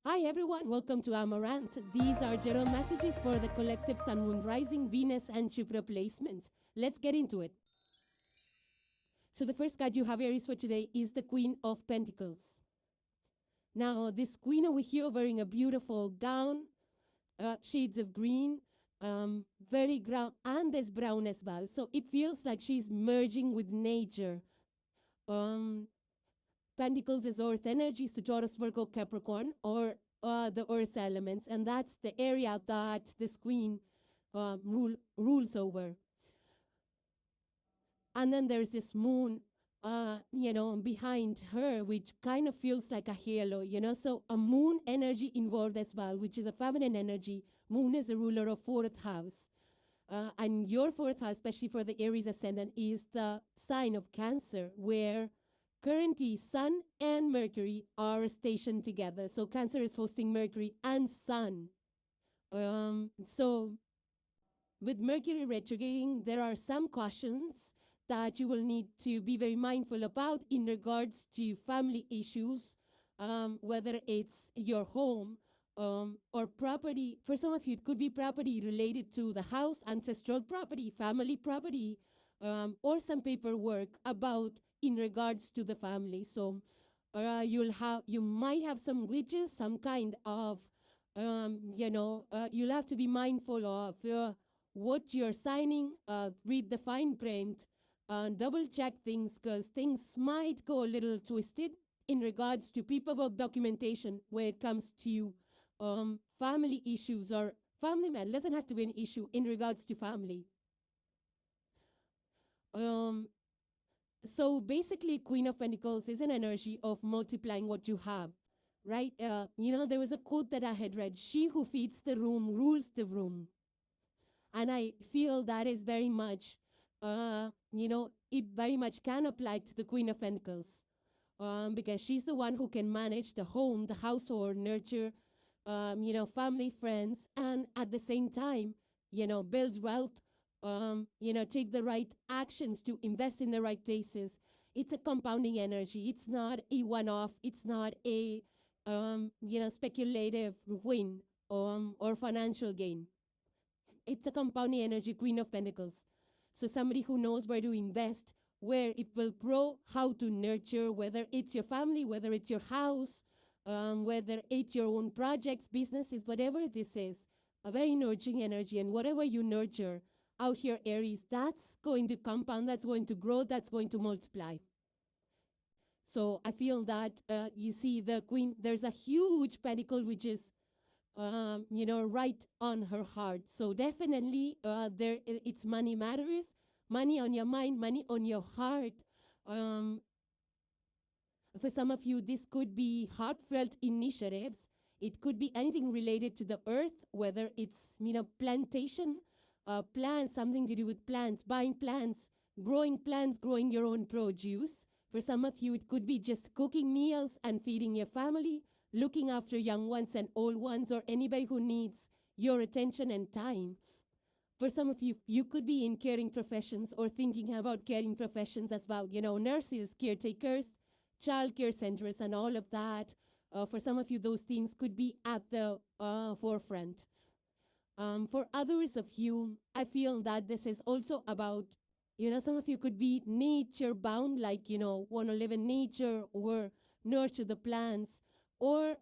Hi everyone, welcome to Amaranth. These are general messages for the collective Sun, Moon, Rising, Venus and Jupiter placements. Let's get into it. So the first card you have, Aries, for today is the Queen of Pentacles. Now this queen over here wearing a beautiful gown, shades of green, very brown, and there's brown as well. So it feels like she's merging with nature. Pentacles is earth energy, so Taurus, Virgo, Capricorn, or the earth elements, and that's the area that this queen rules over. And then there's this moon, behind her, which kind of feels like a halo, so a moon energy involved as well, which is a feminine energy. Moon is a ruler of 4th house. And your 4th house, especially for the Aries ascendant, is the sign of Cancer, where currently Sun and Mercury are stationed together. So Cancer is hosting Mercury and Sun. So with Mercury retrograding, there are some cautions that you will need to be very mindful about in regards to family issues, whether it's your home or property. For some of you, it could be property related to the house, ancestral property, family property, or some paperwork about in regards to the family. So you might have some glitches, some kind of, you'll have to be mindful of what you're signing, read the fine print, double check things, because things might go a little twisted in regards to paperwork documentation when it comes to family issues, or family man doesn't have to be an issue in regards to family. So basically, Queen of Pentacles is an energy of multiplying what you have, right? There was a quote that I had read, she who feeds the room rules the room. And I feel that is very much, it very much can apply to the Queen of Pentacles, because she's the one who can manage the home, the household, nurture, family, friends, and at the same time, build wealth, take the right actions to invest in the right places. It's a compounding energy. It's not a one-off. It's not a, speculative win or financial gain. It's a compounding energy, Queen of Pentacles. So somebody who knows where to invest, where it will grow, how to nurture, whether it's your family, whether it's your house, whether it's your own projects, businesses, whatever this is, a very nurturing energy. And whatever you nurture out here, Aries, that's going to compound, that's going to grow, that's going to multiply. So I feel that, you see the queen, there's a huge pentacle which is, right on her heart. So definitely it's money matters, money on your mind, money on your heart. For some of you, this could be heartfelt initiatives. It could be anything related to the earth, whether it's, plantation, plants, something to do with plants, buying plants, growing your own produce. For some of you, it could be just cooking meals and feeding your family, looking after young ones and old ones, or anybody who needs your attention and time. For some of you, you could be in caring professions or thinking about caring professions as well. Nurses, caretakers, child care centers, and all of that. For some of you, those things could be at the forefront. For others of you, I feel that this is also about, some of you could be nature bound, like, want to live in nature or nurture the plants. Or,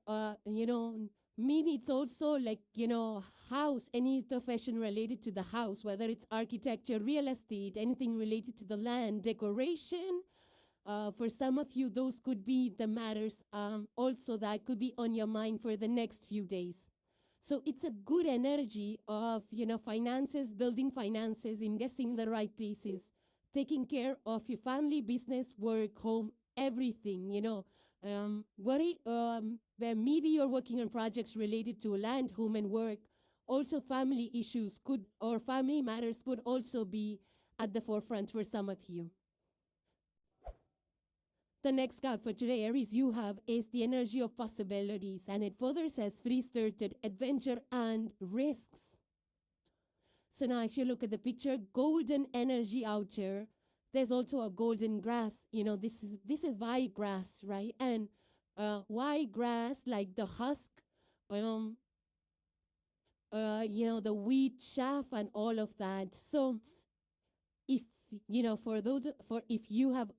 maybe it's also like, house, any profession related to the house, whether it's architecture, real estate, anything related to the land, decoration. For some of you, those could be the matters also that could be on your mind for the next few days. So it's a good energy of, finances, building finances, investing in the right places, taking care of your family, business, work, home, everything, where maybe you're working on projects related to land, home, and work. Also, family issues or family matters could also be at the forefront for some of you. The next card for today, Aries, you have is the energy of possibilities, and it further says free-spirited adventure and risks. So now if you look at the picture, golden energy out here. There's also a golden grass. This is white grass, right? And white grass, like the husk um, the wheat chaff and all of that. So if if you have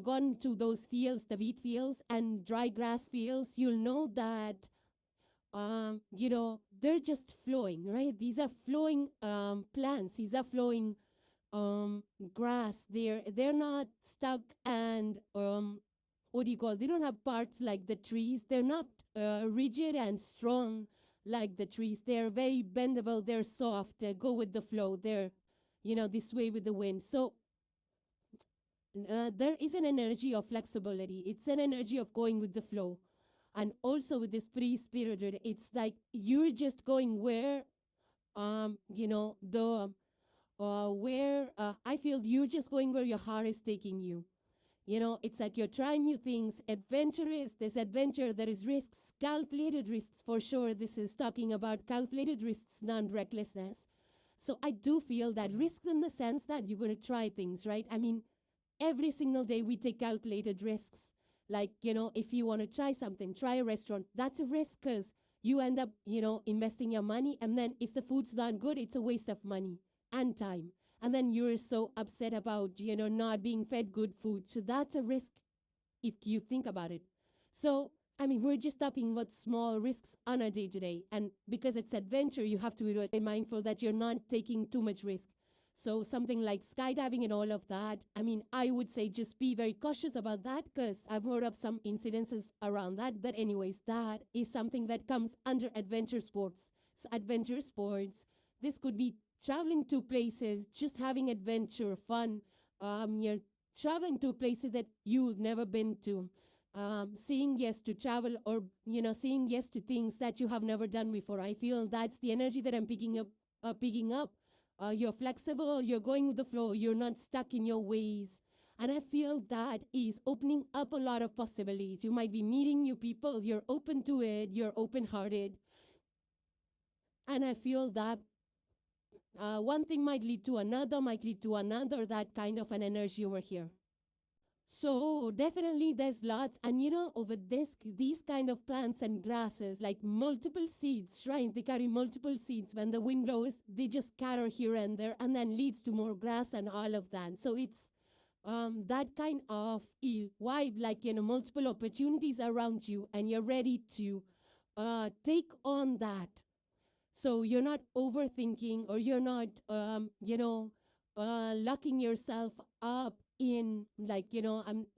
gone to those fields, the wheat fields and dry grass fields, you'll know that they're just flowing, right? These are flowing plants. These are flowing grass. They're not stuck and what do you call? They don't have parts like the trees. They're not rigid and strong like the trees. They're very bendable. They're soft. They go with the flow. They're this way with the wind. So there is an energy of flexibility. It's an energy of going with the flow. And also with this free-spirited, it's like you're just going where, I feel you're just going where your heart is taking you. It's like you're trying new things. Adventurous, there's adventure, there is risks, calculated risks for sure. This is talking about calculated risks, non-recklessness. So I do feel that risks in the sense that you're going to try things, right? I mean, every single day we take calculated risks. Like, if you want to try something, try a restaurant, that's a risk because you end up, investing your money. And then if the food's not good, it's a waste of money and time. And then you're so upset about, not being fed good food. So that's a risk if you think about it. So, I mean, we're just talking about small risks on a day-to-day. And because it's adventure, you have to be mindful that you're not taking too much risk. So something like skydiving and all of that, I mean, I would say just be very cautious about that because I've heard of some incidences around that. But anyways, that is something that comes under adventure sports. So adventure sports, this could be traveling to places, just having adventure, fun. You're traveling to places that you've never been to. Saying yes to travel or, saying yes to things that you have never done before. I feel that's the energy that I'm picking up. You're flexible, you're going with the flow, you're not stuck in your ways. And I feel that is opening up a lot of possibilities. You might be meeting new people, you're open to it, you're open-hearted. And I feel that one thing might lead to another, that kind of an energy over here. So definitely there's lots, and over these kind of plants and grasses, like multiple seeds, right? They carry multiple seeds. When the wind blows, they just scatter here and there, and then leads to more grass and all of that. So it's that kind of vibe, like multiple opportunities around you, and you're ready to take on that. So you're not overthinking, or you're not locking yourself up in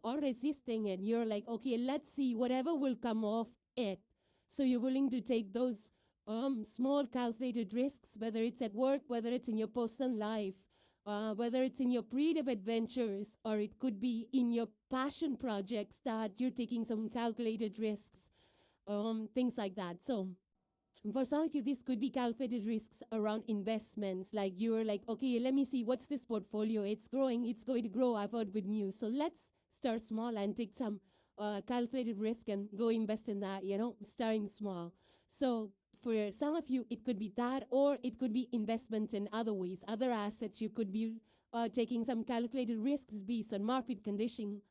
or resisting it. You're like, okay, let's see whatever will come off it. So you're willing to take those small calculated risks, whether it's at work, whether it's in your personal life, whether it's in your creative adventures, or it could be in your passion projects that you're taking some calculated risks, things like that. So for some of you, this could be calculated risks around investments. Like you're like, okay, let me see, what's this portfolio? It's growing, it's going to grow, I've heard good news. So let's start small and take some calculated risk and go invest in that, starting small. So for some of you, it could be that, or it could be investments in other ways, other assets. You could be taking some calculated risks based on market conditions,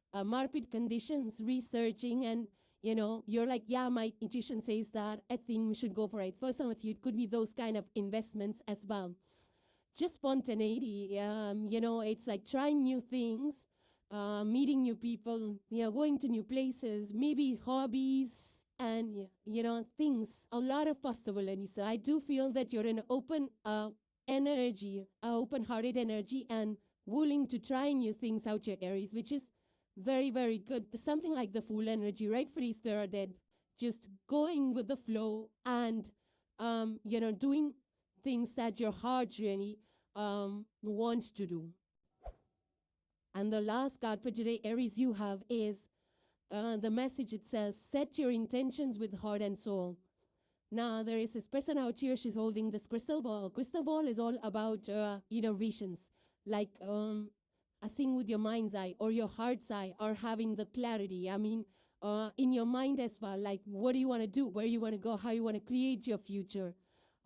researching, and you're like, yeah, my intuition says that, I think we should go for it. For some of you, it could be those kind of investments as well. Just spontaneity, it's like trying new things, meeting new people, going to new places, maybe hobbies, and, things, a lot of possibilities. So I do feel that you're in an open energy, open-hearted energy, and willing to try new things out here, Aries, which is very, very good. Something like the Fool energy, right? Free spirited, just going with the flow and, doing things that your heart really wants to do. And the last card for today, Aries, you have is the message. It says, set your intentions with heart and soul. Now, there is this person out here, she's holding this crystal ball. Crystal ball is all about, visions, like seeing with your mind's eye or your heart's eye, or having the clarity. I mean, in your mind as well, like what do you want to do, where you want to go, how you want to create your future.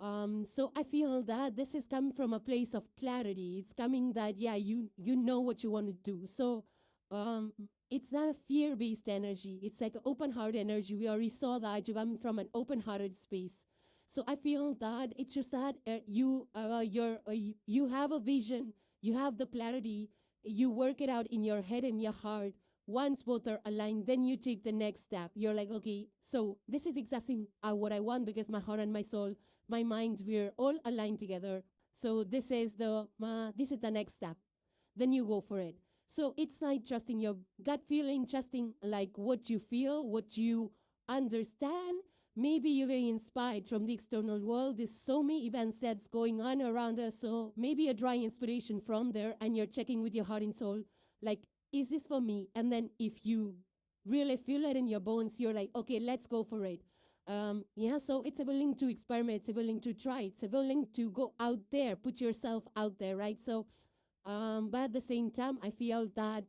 So I feel that this is coming from a place of clarity. It's coming that, yeah, you know what you want to do. So it's not a fear-based energy. It's like an open-heart energy. We already saw that you're coming from an open-hearted space. So I feel that it's just that you have a vision, you have the clarity, you work it out in your head and your heart. Once both are aligned, then you take the next step. You're like, okay, so this is exactly what I want because my heart and my soul, my mind, we're all aligned together. So this is the next step. Then you go for it. So it's like trusting your gut feeling, trusting like what you feel, what you understand. Maybe you're very inspired from the external world. There's so many events that's going on around us. So maybe you're drawing inspiration from there and you're checking with your heart and soul, like, is this for me? And then if you really feel it in your bones, you're like, okay, let's go for it. So it's a willing to experiment, it's a willing to try, it's a willing to go out there, put yourself out there, right? So, but at the same time, I feel that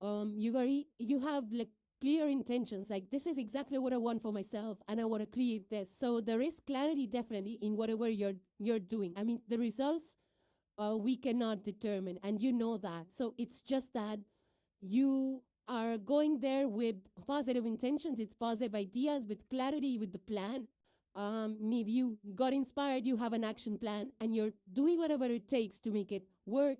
you have like clear intentions, like this is exactly what I want for myself, and I want to create this. So there is clarity definitely in whatever you're doing. I mean, the results we cannot determine, and you know that. So it's just that you are going there with positive intentions, it's positive ideas, with clarity, with the plan. Maybe you got inspired, you have an action plan, and you're doing whatever it takes to make it work.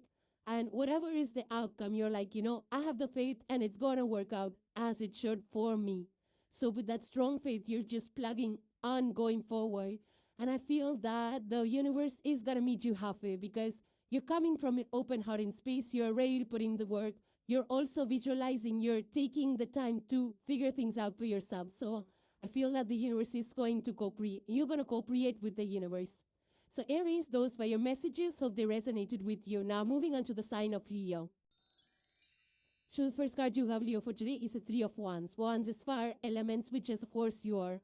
And whatever is the outcome, you're like, I have the faith and it's going to work out as it should for me. So with that strong faith, you're just plugging on going forward. And I feel that the universe is going to meet you halfway because you're coming from an open heart in space. You're ready to put in the work. You're also visualizing. You're taking the time to figure things out for yourself. So I feel that the universe is going to co-create. You're going to co-create with the universe. So Aries, those were your messages. Hope they resonated with you. Now moving on to the sign of Leo. So the first card you have, Leo, for today is a Three of Wands. Wands is fire elements, which is of course you're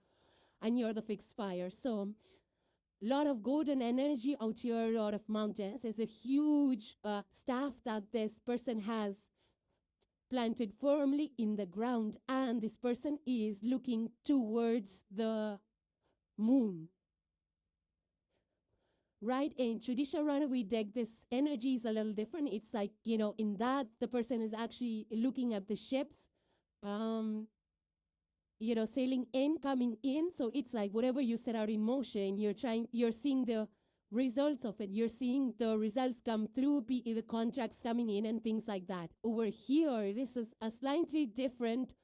the fixed fire. So a lot of golden energy out here, a lot of mountains. There's a huge staff that this person has planted firmly in the ground, and this person is looking towards the moon. Right, in traditional runaway deck, this energy is a little different. It's like, in that, the person is actually looking at the ships, sailing in, coming in. So it's like whatever you set out in motion, you're seeing the results of it. You're seeing the results come through, be the contracts coming in and things like that. Over here, this is a slightly different,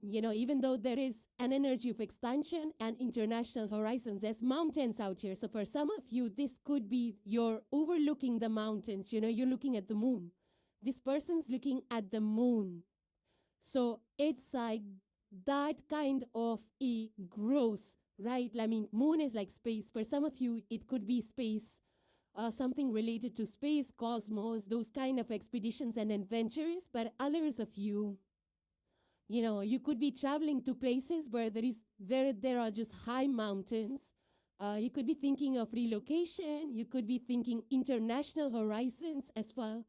even though there is an energy of expansion and international horizons, there's mountains out here. So for some of you, this could be you're overlooking the mountains. You're looking at the moon. This person's looking at the moon. So it's like that kind of a growth, right? I mean, moon is like space. For some of you, it could be space, something related to space, cosmos, those kind of expeditions and adventures. But others of you, you could be traveling to places where there are just high mountains. You could be thinking of relocation. You could be thinking international horizons as well.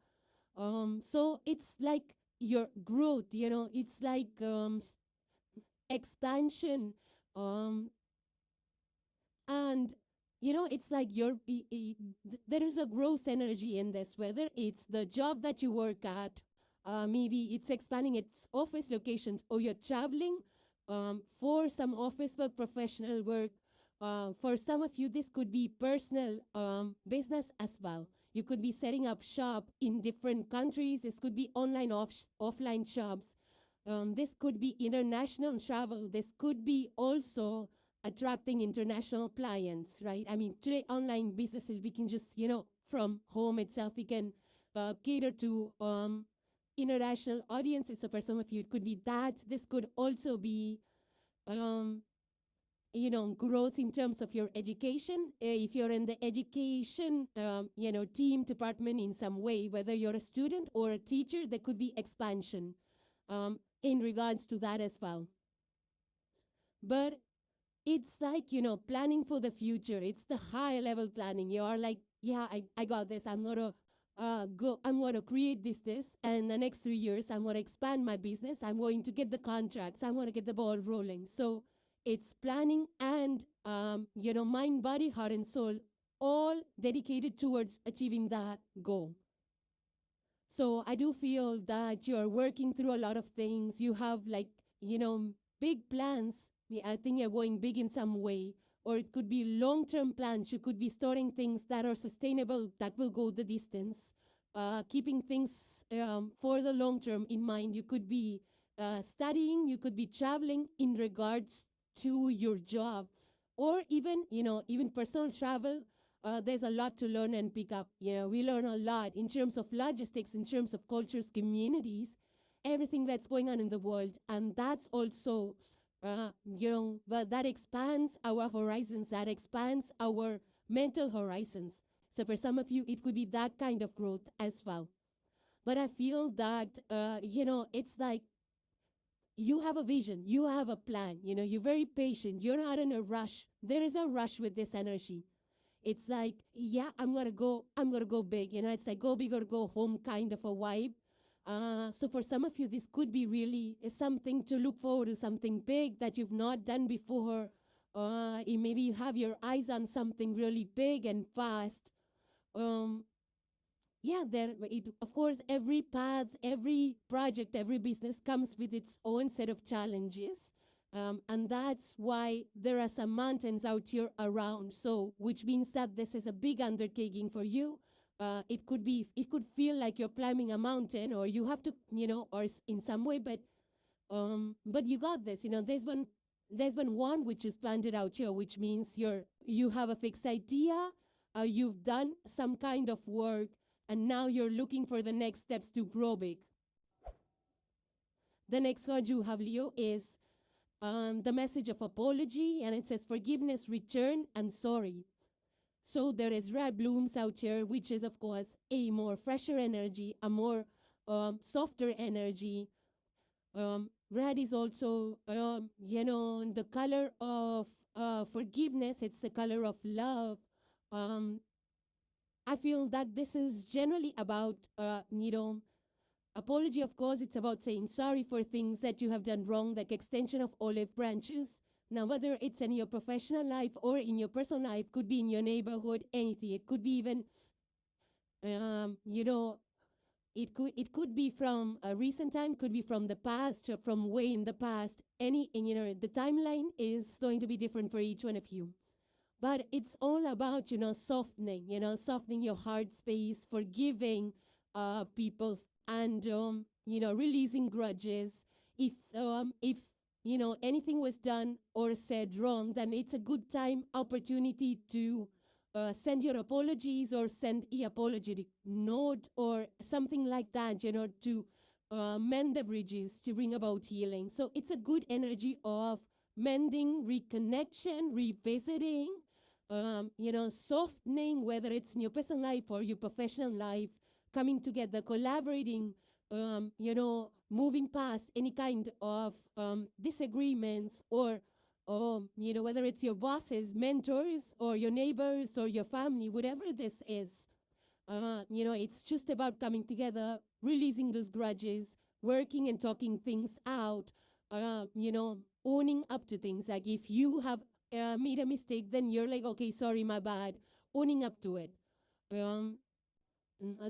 So it's like your growth, it's like expansion. And, it's like there is a growth energy in this, whether it's the job that you work at, maybe it's expanding its office locations, or you're traveling for some office work, professional work. For some of you, this could be personal business as well. You could be setting up shop in different countries. This could be online, offline shops. This could be international travel. This could be also attracting international clients, right? I mean, today online businesses, we can just, from home itself, we can cater to international audiences. So for some of you, it could be that. This could also be, growth in terms of your education. If you're in the education, team, department in some way, whether you're a student or a teacher, there could be expansion in regards to that as well. But it's like, planning for the future. It's the high level planning. You are like, yeah, I got this. I'm going to I'm going to create this, and the next 3 years, I'm going to expand my business. I'm going to get the contracts. I'm going to get the ball rolling. So it's planning and, mind, body, heart, and soul, all dedicated towards achieving that goal. So I do feel that you're working through a lot of things. You have like, big plans. I think you're going big in some way. Or it could be long-term plans. You could be storing things that are sustainable, that will go the distance. Keeping things for the long term in mind. You could be studying, you could be traveling in regards to your job. Or even, even personal travel. There's a lot to learn and pick up. We learn a lot in terms of logistics, in terms of cultures, communities, everything that's going on in the world. And that's also, but that expands our horizons, that expands our mental horizons. So for some of you, it could be that kind of growth as well. But I feel that, it's like you have a vision, you have a plan, you're very patient, you're not in a rush. There is a rush with this energy. It's like, yeah, I'm gonna go big. It's like go big or go home kind of a vibe. So for some of you, this could be really something to look forward to, something big that you've not done before. Maybe you have your eyes on something really big and fast. Of course, every path, every project, every business comes with its own set of challenges. And that's why there are some mountains out here around. So, which means that this is a big undertaking for you. It could feel like you're climbing a mountain, or you have to, or in some way, but you got this. There's one which is planted out here, which means you have a fixed idea, you've done some kind of work, and now you're looking for the next steps to grow big. The next card you have, Leo, is the message of apology, and it says forgiveness, return, and sorry. So there is red blooms out here, which is, of course, a more fresher energy, a more softer energy. Red is also, the color of forgiveness. It's the color of love. I feel that this is generally about, apology, of course, it's about saying sorry for things that you have done wrong, like extension of olive branches. Now, whether it's in your professional life or in your personal life, could be in your neighborhood, anything. It could be even, it could be from a recent time, could be from the past, or from way in the past. The timeline is going to be different for each one of you. But it's all about, softening, softening your heart space, forgiving people, and, releasing grudges. If anything was done or said wrong, then it's a good opportunity to send your apologies or send an apologetic note or something like that, to mend the bridges, to bring about healing. So it's a good energy of mending, reconnection, revisiting, softening, whether it's in your personal life or your professional life, coming together, collaborating, moving past any kind of disagreements, or, whether it's your bosses, mentors, or your neighbors, or your family, whatever this is. It's just about coming together, releasing those grudges, working and talking things out, owning up to things. Like if you have made a mistake, then you're like, okay, sorry, my bad, owning up to it.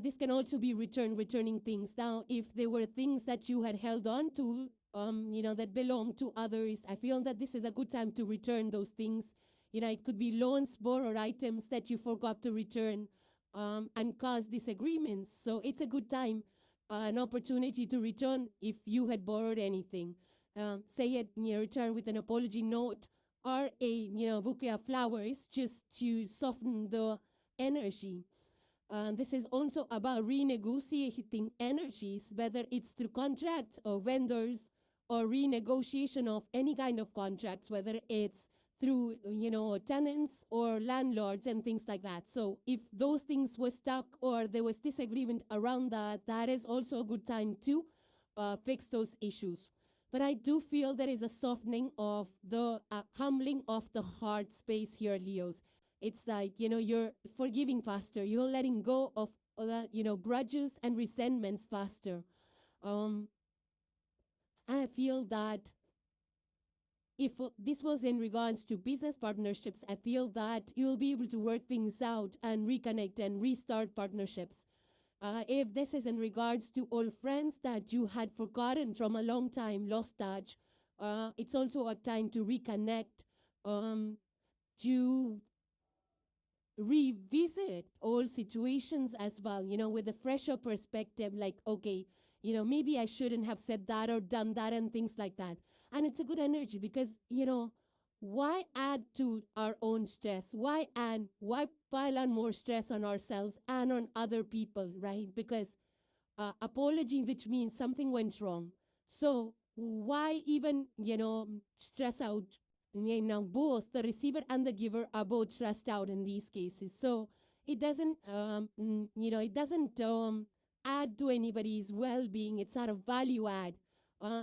This can also be returning things. Now, if there were things that you had held on to, that belong to others, I feel that this is a good time to return those things. It could be loans, borrowed items that you forgot to return, and cause disagreements. So it's a good time, an opportunity to return if you had borrowed anything. Say it, return with an apology note or a bouquet of flowers, just to soften the energy. This is also about renegotiating energies, whether it's through contracts or vendors, or renegotiation of any kind of contracts, whether it's through tenants or landlords and things like that. So if those things were stuck or there was disagreement around that, that is also a good time to fix those issues. But I do feel there is a softening of the humbling of the heart space here, Leos. It's like, you're forgiving faster. You're letting go of grudges and resentments faster. I feel that if this was in regards to business partnerships, I feel that you'll be able to work things out and reconnect and restart partnerships. If this is in regards to old friends that you had forgotten from a long time, lost touch, it's also a time to reconnect, to revisit old situations as well, with a fresher perspective, like, okay, maybe I shouldn't have said that or done that and things like that. And it's a good energy because, why add to our own stress? Why pile on more stress on ourselves and on other people, right? Because apology, which means something went wrong. So why even, stress out? Now both the receiver and the giver are both stressed out in these cases. So it doesn't, it doesn't add to anybody's well-being. It's not a value add.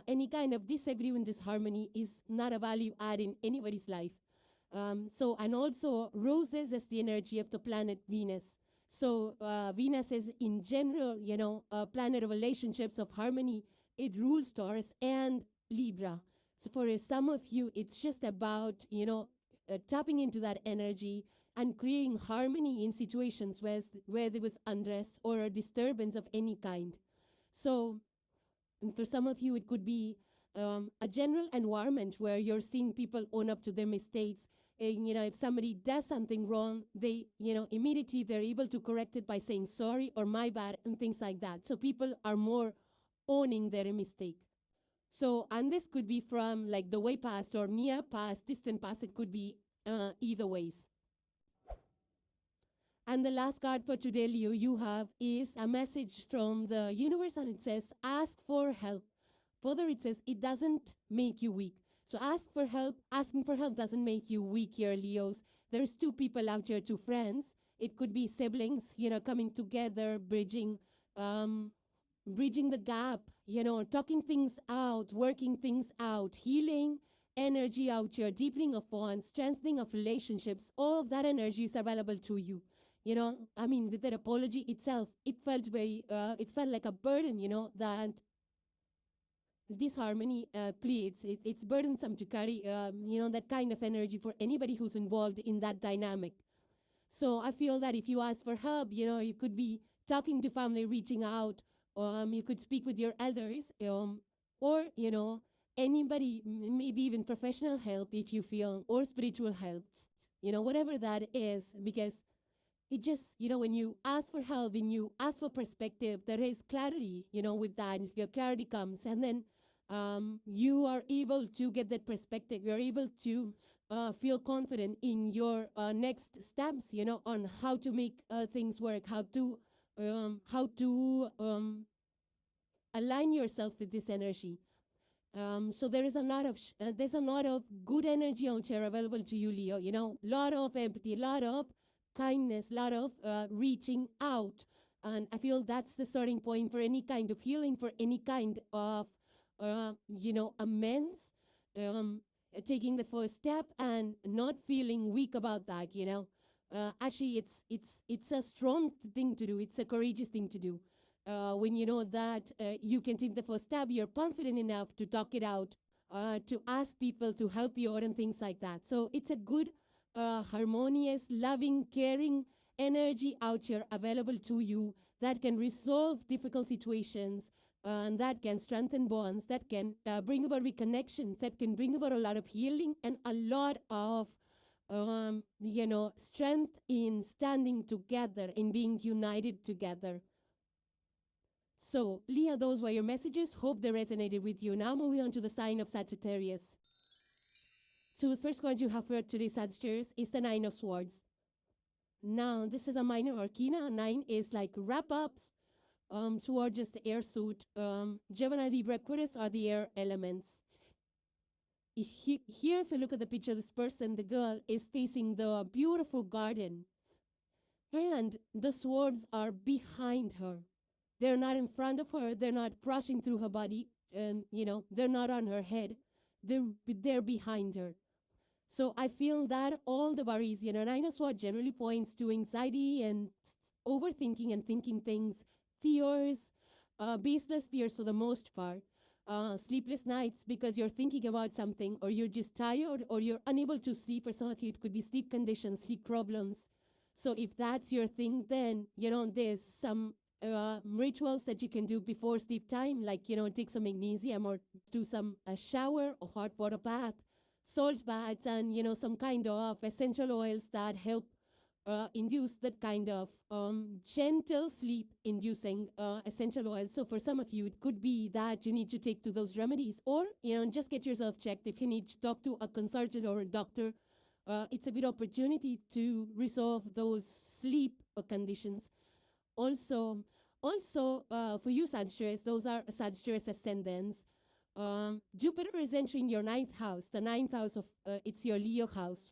Any kind of disagreement, disharmony is not a value add in anybody's life. And also roses is the energy of the planet Venus. So Venus is in general, a planet of relationships, of harmony. It rules Taurus and Libra. So for some of you, it's just about, tapping into that energy and creating harmony in situations where there was unrest or a disturbance of any kind. So for some of you, it could be a general environment where you're seeing people own up to their mistakes. And, if somebody does something wrong, they, immediately they're able to correct it by saying sorry or my bad and things like that. So people are more owning their mistake. So, and this could be from like the way past or near past, distant past. It could be either ways. And the last card for today, Leo, you have is a message from the universe, and it says, ask for help. Further, it says, it doesn't make you weak. So ask for help. Asking for help doesn't make you weak here, Leos. There's two people out here, two friends. It could be siblings, coming together, bridging the gap, talking things out, working things out, healing energy out here, deepening of bonds, strengthening of relationships. All of that energy is available to you. With that apology itself, it felt like a burden, that disharmony creates. It's burdensome to carry, that kind of energy for anybody who's involved in that dynamic. So I feel that if you ask for help, you could be talking to family, reaching out, you could speak with your elders, or, anybody, maybe even professional help if you feel, or spiritual help, whatever that is, because it just, when you ask for help, when you ask for perspective, there is clarity, with that. Your clarity comes, and then you are able to get that perspective. You're able to feel confident in your next steps, on how to make things work, how to align yourself with this energy. So there is a lot of good energy out here available to you, Leo. Lot of empathy, lot of kindness, lot of reaching out, and I feel that's the starting point for any kind of healing, for any kind of amends. Taking the first step and not feeling weak about that. Actually, it's a strong thing to do. It's a courageous thing to do. When you know that you can take the first step, you're confident enough to talk it out, to ask people to help you out and things like that. So it's a good, harmonious, loving, caring energy out here available to you that can resolve difficult situations, and that can strengthen bonds, that can bring about reconnections, that can bring about a lot of healing and a lot of strength in standing together, in being united together. So, Leo, those were your messages. Hope they resonated with you. Now moving on to the sign of Sagittarius. So the first card you have for today, Sagittarius, is the Nine of Swords. Now, this is a minor arcana. 9 is like wrap-ups. Sword, just the air suit. Gemini, Libra, Aquarius are the air elements. Here, if you look at the picture, this person, the girl, is facing the beautiful garden. And the swords are behind her. They're not in front of her. They're not crushing through her body. And, they're not on her head. They're behind her. So I feel that all the worries, Nine of Swords generally points to anxiety and overthinking and thinking things, fears, baseless fears for the most part, sleepless nights because you're thinking about something, or you're just tired, or you're unable to sleep. For some of you, it could be sleep conditions, sleep problems. So if that's your thing, then, there's some rituals that you can do before sleep time, like, take some magnesium or do some shower or hot water bath, salt baths, and, some kind of essential oils that help induce that kind of gentle sleep-inducing essential oil. So for some of you, it could be that you need to take to those remedies, or just get yourself checked. If you need to talk to a consultant or a doctor, it's a good opportunity to resolve those sleep conditions. Also, for you Sagittarius, those are Sagittarius ascendants. Jupiter is entering your ninth house. The ninth house of it's your Leo house.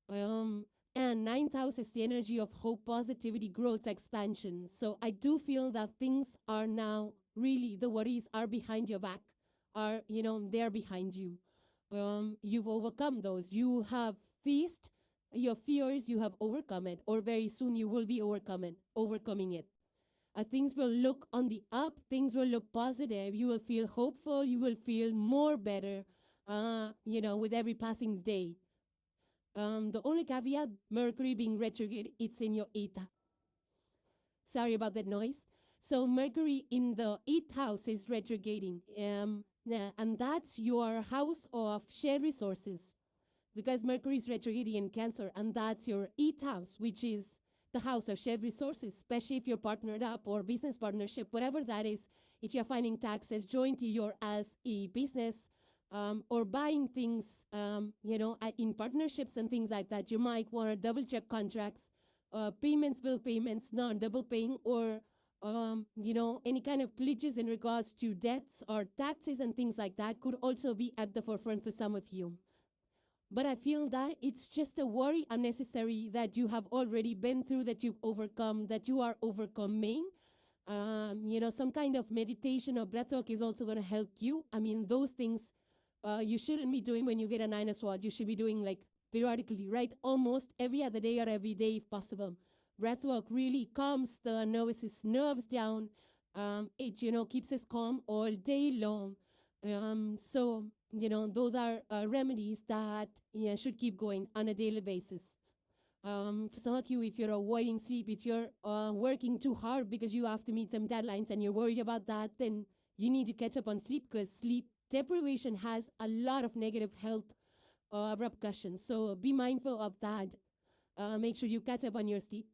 And ninth house is the energy of hope, positivity, growth, expansion. So I do feel that things are now really, the worries are behind your back, are, they're behind you. You've overcome those. You have faced your fears, you have overcome it, or very soon you will be overcoming it. Things will look on the up, things will look positive, you will feel hopeful, you will feel more better, with every passing day. The only caveat, Mercury being retrograde, it's in your 8th. Sorry about that noise. So Mercury in the 8th house is retrograding. And that's your house of shared resources. Because Mercury is retrograding in Cancer, and that's your 8th house, which is the house of shared resources, especially if you're partnered up or business partnership, whatever that is. If you're finding taxes joint to your as a business, or buying things, in partnerships and things like that, you might want to double check contracts, payments, bill payments, non-double paying, or, any kind of glitches in regards to debts or taxes and things like that could also be at the forefront for some of you. But I feel that it's just a worry unnecessary that you have already been through, that you've overcome, that you are overcoming. Some kind of meditation or breathwork is also going to help you. I mean, those things you shouldn't be doing when you get a 9 of Swords. You should be doing like periodically, right? Almost every other day or every day if possible. Breathwork really calms the nerves down. It, keeps us calm all day long. So, those are remedies that should keep going on a daily basis. For some of you, if you're avoiding sleep, if you're working too hard because you have to meet some deadlines and you're worried about that, then you need to catch up on sleep, because sleep deprivation has a lot of negative health repercussions. So be mindful of that. Make sure you catch up on your sleep.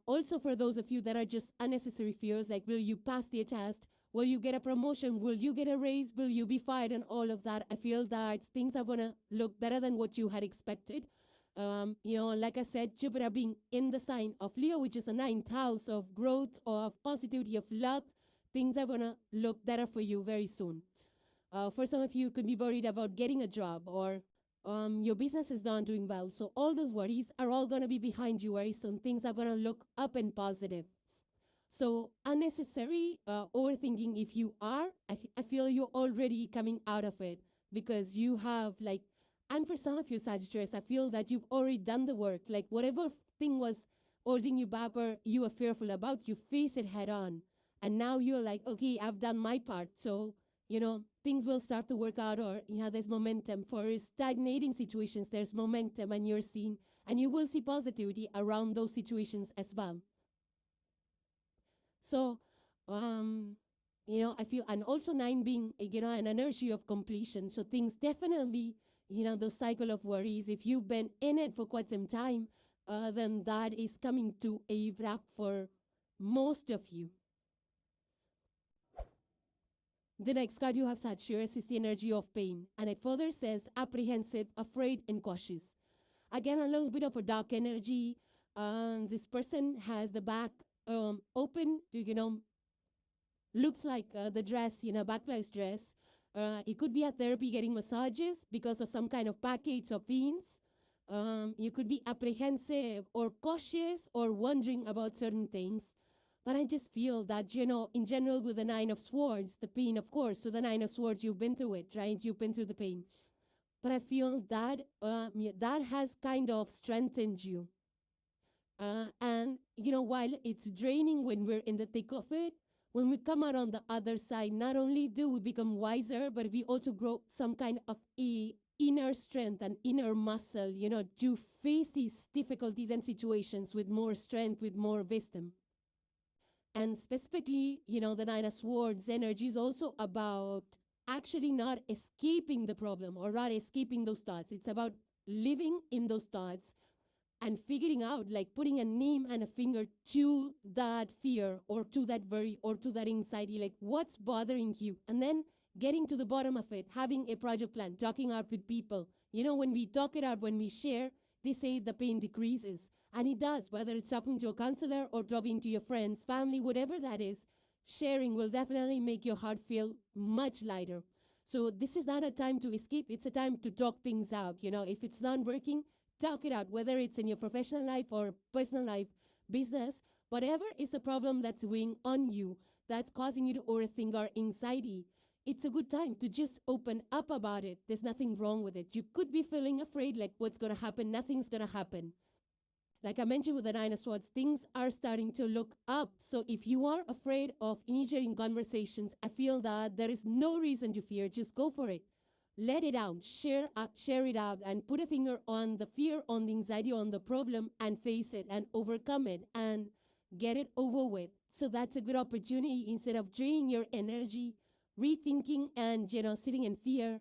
Also, for those of you that are just unnecessary fears, like will you pass the test? Will you get a promotion? Will you get a raise? Will you be fired? And all of that. I feel that things are going to look better than what you had expected. Like I said, Jupiter being in the sign of Leo, which is the 9th house of growth, of positivity, of luck, things are going to look better for you very soon. For some of you could be worried about getting a job, or your business is not doing well. So all those worries are all going to be behind you very soon. Things are going to look up and positive. So unnecessary overthinking, if you are, I feel you're already coming out of it, because you have and for some of you Sagittarius, I feel that you've already done the work. Like whatever thing was holding you back or you were fearful about, you face it head on. And now you're like, okay, I've done my part. So, things will start to work out, or there's momentum. For stagnating situations, there's momentum, and you're seeing, and you will see positivity around those situations as well. So, I feel, and also 9 being, an energy of completion. So things definitely, the cycle of worries, if you've been in it for quite some time, then that is coming to a wrap for most of you. The next card you have, Sagittarius, is the energy of pain. And it further says apprehensive, afraid, and cautious. Again, a little bit of a dark energy. This person has the back open, looks like the dress, backlight dress. It could be at therapy getting massages because of some kind of package of beans. You could be apprehensive or cautious or wondering about certain things. But I just feel that, in general with the 9 of Swords, the pain, of course. So the 9 of Swords, you've been through it, right? You've been through the pain. But I feel that that has kind of strengthened you. And, while it's draining when we're in the thick of it, when we come out on the other side, not only do we become wiser, but we also grow some kind of inner strength and inner muscle, to face these difficulties and situations with more strength, with more wisdom. And specifically, the Nine of Swords energy is also about actually not escaping the problem or not escaping those thoughts. It's about living in those thoughts and figuring out, like putting a name and a finger to that fear or to that worry or to that anxiety, like what's bothering you, and then getting to the bottom of it, having a project plan, talking out with people. When we talk it out, when we share, they say the pain decreases. And it does, whether it's talking to a counselor or talking to your friends, family, whatever that is, sharing will definitely make your heart feel much lighter. So this is not a time to escape. It's a time to talk things out. If it's not working, talk it out, whether it's in your professional life or personal life, business, whatever is the problem that's weighing on you, that's causing you to overthink or anxiety. It's a good time to just open up about it. There's nothing wrong with it. You could be feeling afraid, like what's going to happen? Nothing's going to happen. Like I mentioned with the Nine of Swords, things are starting to look up. So if you are afraid of initiating conversations, I feel that there is no reason to fear. Just go for it. Let it out. Share it out and put a finger on the fear, on the anxiety, on the problem, and face it and overcome it and get it over with. So that's a good opportunity. Instead of draining your energy, rethinking and sitting in fear,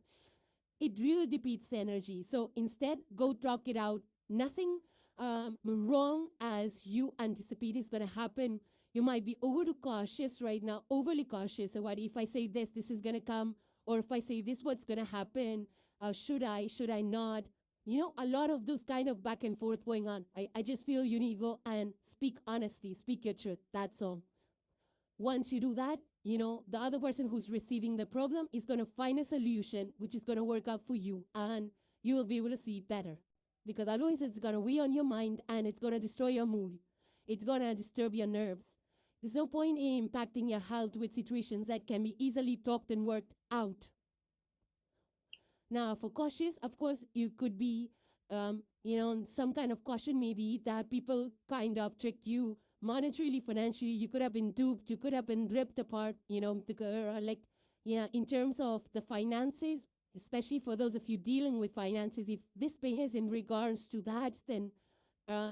it really depletes the energy. So instead, go talk it out. Nothing wrong as you anticipate is going to happen. You might be overly cautious right now, overly cautious about if I say this is going to come, or if I say this, what's going to happen? Should I not? A lot of those kind of back and forth going on. I just feel you need to go and speak honestly, speak your truth. That's all. Once you do that, the other person who's receiving the problem is going to find a solution which is going to work out for you, and you will be able to see better. Because otherwise it's going to weigh on your mind and it's going to destroy your mood. It's going to disturb your nerves. There's no point in impacting your health with situations that can be easily talked and worked out. Now, for cautious, of course, you could be, some kind of caution maybe that people kind of tricked you monetarily, financially. You could have been duped. You could have been ripped apart, in terms of the finances. Especially for those of you dealing with finances, if this pain is in regards to that, then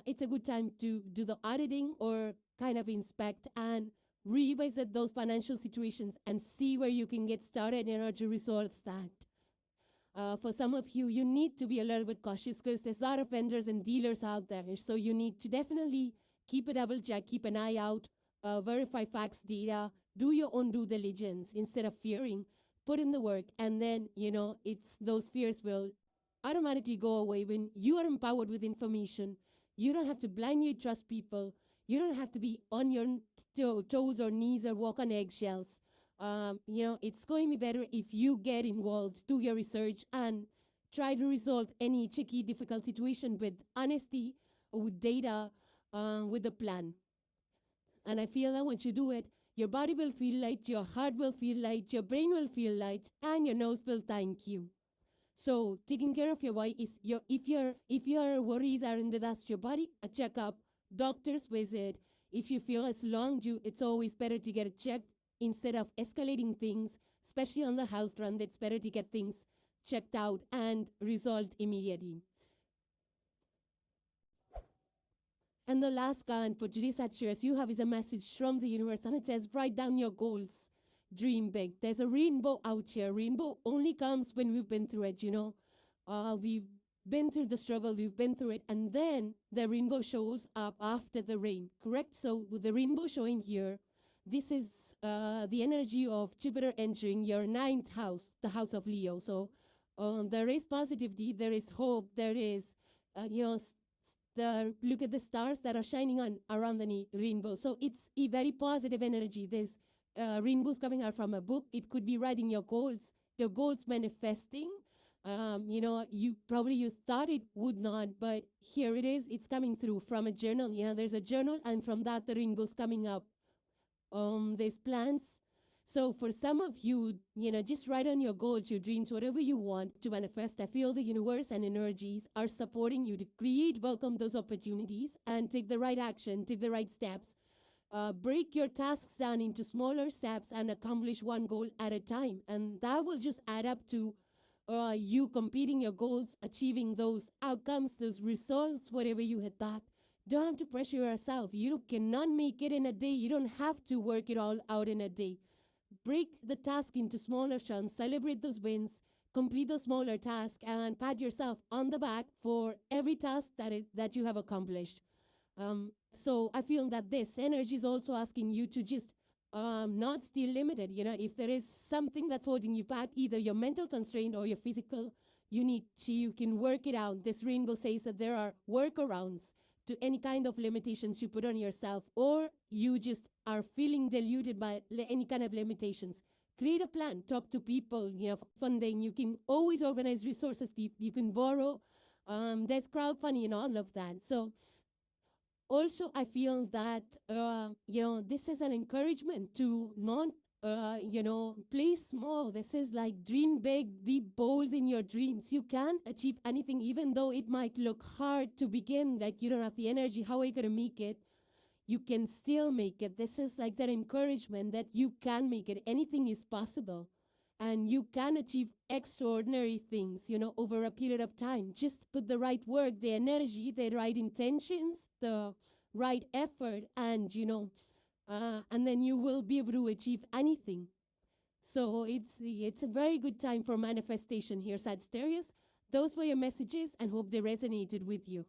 it's a good time to do the auditing or kind of inspect and revisit those financial situations and see where you can get started in order to resolve that. For some of you, you need to be a little bit cautious because there's a lot of vendors and dealers out there. So you need to definitely keep a double check, keep an eye out, verify facts, data, do your own due diligence instead of fearing. Put in the work, and then, it's those fears will automatically go away when you are empowered with information. You don't have to blindly trust people. You don't have to be on your toes or knees or walk on eggshells. It's going to be better if you get involved, do your research, and try to resolve any tricky, difficult situation with honesty, with data, with a plan. And I feel that once you do it, your body will feel light, your heart will feel light, your brain will feel light, and your nose will thank you. So taking care of your body is if your worries are in the dust, your body, a checkup, doctor's visit. If you feel it's long due, it's always better to get it checked instead of escalating things, especially on the health front. It's better to get things checked out and resolved immediately. And the last card for today's Sagittarius you have is a message from the universe, and it says, write down your goals. Dream big. There's a rainbow out here. Rainbow only comes when we've been through it, We've been through the struggle, we've been through it, and then the rainbow shows up after the rain, correct? So with the rainbow showing here, this is the energy of Jupiter entering your 9th house, the house of Leo. So there is positivity, there is hope, there is, look at the stars that are shining on around the rainbow. So it's a very positive energy. There's rainbows coming out from a book. It could be writing your goals manifesting. You thought it would not, but here it is. It's coming through from a journal. There's a journal, and from that the rainbow's coming up. There's plans. So for some of you, just write on your goals, your dreams, whatever you want to manifest. I feel the universe and energies are supporting you to welcome those opportunities and take the right action, take the right steps. Break your tasks down into smaller steps and accomplish one goal at a time. And that will just add up to you completing your goals, achieving those outcomes, those results, whatever you had thought Don't have to pressure yourself. You cannot make it in a day. You don't have to work it all out in a day. Break the task into smaller chunks, celebrate those wins, complete those smaller tasks, and pat yourself on the back for every task that you have accomplished. So I feel that this energy is also asking you to just not stay limited. If there is something that's holding you back, either your mental constraint or your physical, you can work it out. This rainbow says that there are workarounds to any kind of limitations you put on yourself, or you just are feeling deluded by any kind of limitations. Create a plan, talk to people, funding. You can always organize resources, you can borrow. There's crowdfunding and all of that. So also, I feel that, this is an encouragement to not, play small. This is like dream big, be bold in your dreams. You can achieve anything, even though it might look hard to begin, like you don't have the energy. How are you going to make it? You can still make it. This is like that encouragement that you can make it. Anything is possible. And you can achieve extraordinary things, over a period of time. Just put the right work, the energy, the right intentions, the right effort, and, and then you will be able to achieve anything. So it's a very good time for manifestation here, Sagittarius. Those were your messages, and hope they resonated with you.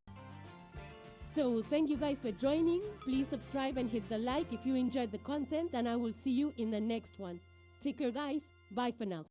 So thank you guys for joining. Please subscribe and hit the like if you enjoyed the content, and I will see you in the next one. Take care, guys. Bye for now.